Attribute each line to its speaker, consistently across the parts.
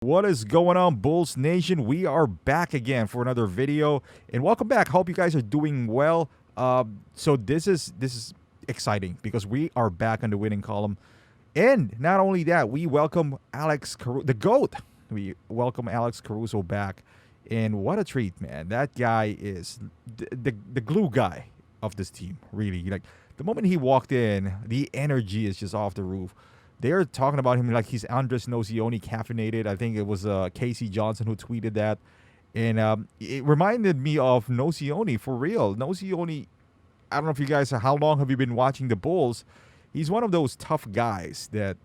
Speaker 1: What is going on, Bulls Nation? We are back again for another video, and welcome back. Hope you guys are doing well. So this is exciting because we are back on the winning column, and not only that, we welcome the goat. We welcome Alex Caruso back, and what a treat, man! That guy is the glue guy of this team. Really, like the moment he walked in, the energy is just off the roof. They're talking about him like he's Andres Nocioni caffeinated. I think it was Casey Johnson who tweeted that. And it reminded me of Nocioni for real. Nocioni, I don't know if you guys, how long have you been watching the Bulls? He's one of those tough guys that,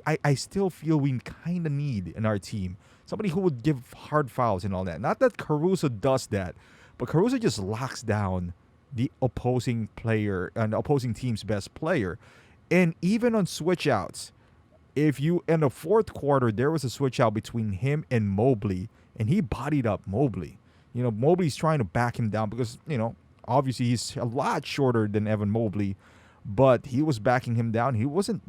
Speaker 1: I still feel we kind of need in our team. Somebody who would give hard fouls and all that. Not that Caruso does that, but Caruso just locks down the opposing player and the opposing team's best player. And even on switch outs, if you in the fourth quarter there was a switch out between him and Mobley, and he bodied up Mobley. Mobley's trying to back him down because obviously he's a lot shorter than Evan Mobley, but he was backing him down. He wasn't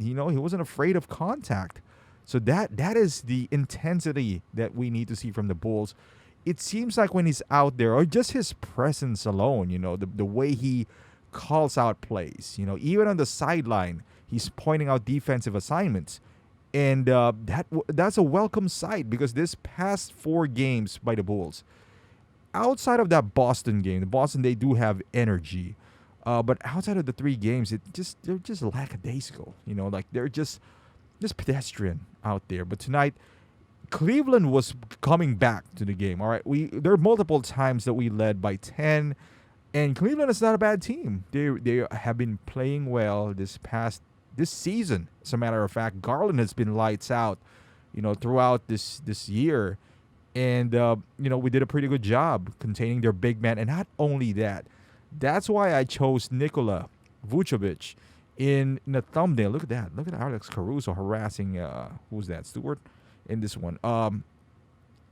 Speaker 1: afraid of contact. So that is the intensity that we need to see from the Bulls. It seems like when he's out there, or just his presence alone, the way he calls out plays, even on the sideline, he's pointing out defensive assignments. And that's a welcome sight because this past 4 games by the Bulls, outside of that Boston game, the Boston, they do have energy, but outside of the 3 games, they're just lackadaisical. Like they're just pedestrian out there. But tonight, Cleveland was coming back to the game. All right, there are multiple times that we led by 10, and Cleveland is not a bad team. They have been playing well this season. As a matter of fact, Garland has been lights out, throughout this year, and we did a pretty good job containing their big man. And not only that, that's why I chose Nikola Vucevic in the thumbnail. Look at that. Look at Alex Caruso harassing who's that, Stewart, in this one.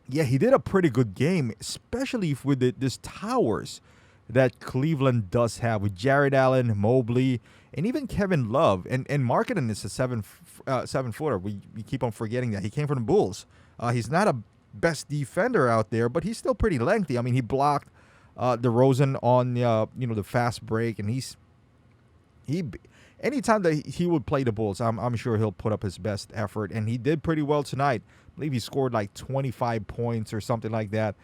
Speaker 1: Yeah, he did a pretty good game, especially with this towers that Cleveland does have with Jared Allen, Mobley, and even Kevin Love. And Markkanen is a 7-footer. We keep on forgetting that. He came from the Bulls. He's not a best defender out there, but he's still pretty lengthy. I mean, he blocked DeRozan on the fast break, and he anytime that he would play the Bulls, I'm sure he'll put up his best effort, and he did pretty well tonight. I believe he scored like 25 points or something like that.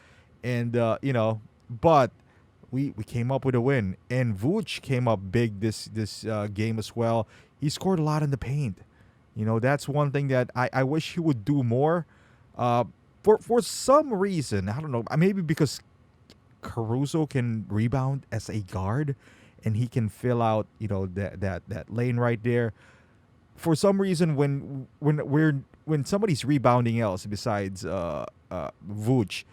Speaker 1: And but we came up with a win, and Vooch came up big this game as well. He scored a lot in the paint. That's one thing that I wish he would do more. For some reason, I don't know, maybe because Caruso can rebound as a guard, and he can fill out that lane right there. For some reason, when somebody's rebounding else besides Vooch,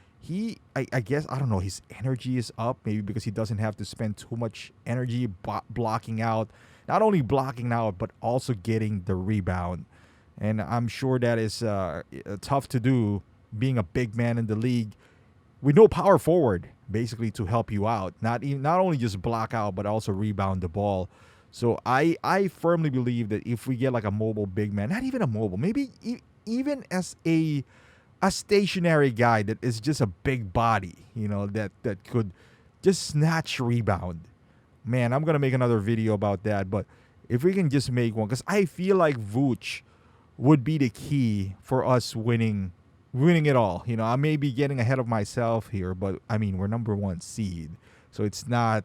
Speaker 1: I guess, I don't know, his energy is up, maybe because he doesn't have to spend too much energy blocking out, not only blocking out, but also getting the rebound. And I'm sure that is tough to do, being a big man in the league with no power forward, basically, to help you out. Not only just block out, but also rebound the ball. So I firmly believe that if we get like a mobile big man, not even a mobile, maybe even as a stationary guy that is just a big body, that could just snatch rebound. Man, I'm gonna make another video about that. But if we can just make one, because I feel like Vooch would be the key for us winning it all. I may be getting ahead of myself here, but I mean, we're number 1 seed, so it's not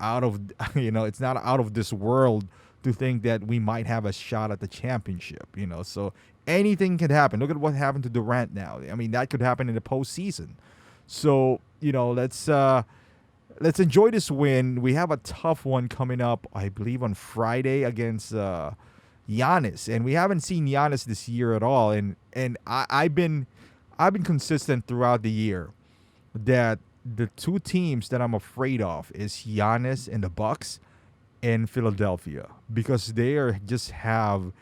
Speaker 1: out of it's not out of this world to think that we might have a shot at the championship. So anything could happen. Look at what happened to Durant now. I mean, that could happen in the postseason. So let's enjoy this win. We have a tough one coming up, I believe, on Friday against Giannis, and we haven't seen Giannis this year at all. And I've been consistent throughout the year that the 2 teams that I'm afraid of is Giannis and the Bucks and Philadelphia, because just have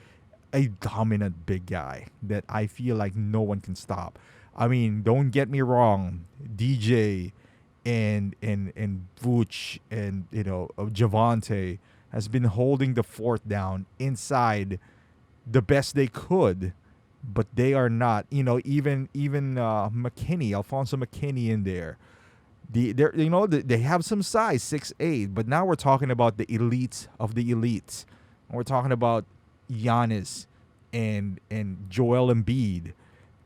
Speaker 1: a dominant big guy that I feel like no one can stop. I mean, don't get me wrong, DJ and Vooch and Javante has been holding the fort down inside the best they could, but they are not. Even McKinney, Alfonso McKinney in there. They have some size, 6'8", but now we're talking about the elites of the elites. We're talking about Giannis and Joel Embiid.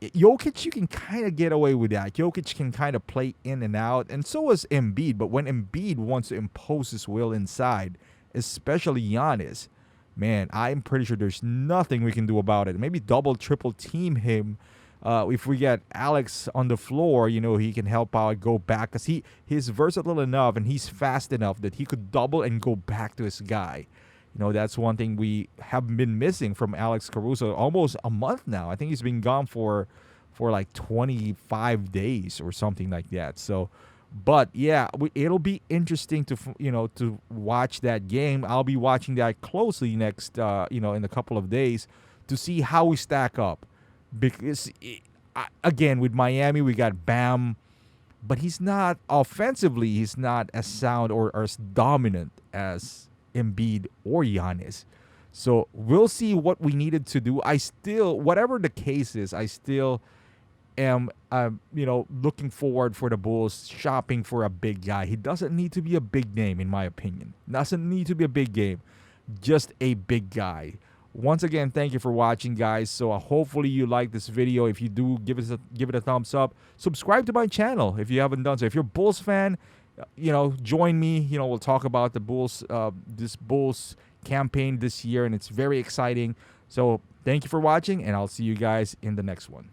Speaker 1: Jokic, you can kind of get away with that. Jokic can kind of play in and out, and so is Embiid. But when Embiid wants to impose his will inside, especially Giannis, man, I'm pretty sure there's nothing we can do about it. Maybe double, triple team him. If we get Alex on the floor, he can help out, go back, because he's versatile enough and he's fast enough that he could double and go back to his guy. That's one thing we have been missing from Alex Caruso almost a month now. I think he's been gone for like 25 days or something like that. So, but yeah, it'll be interesting to watch that game. I'll be watching that closely next in a couple of days to see how we stack up. Because again, with Miami, we got Bam, but he's not offensively. He's not as sound or as dominant as Embiid or Giannis. So we'll see what we needed to do. Whatever the case is, I still am, looking forward for the Bulls shopping for a big guy. He doesn't need to be a big name, in my opinion. Doesn't need to be a big game, just a big guy. Once again, thank you for watching, guys. So hopefully you like this video. If you do, give it a thumbs up. Subscribe to my channel if you haven't done so. If you're a Bulls fan, join me. We'll talk about the Bulls, this Bulls campaign this year, and it's very exciting. So thank you for watching, and I'll see you guys in the next one.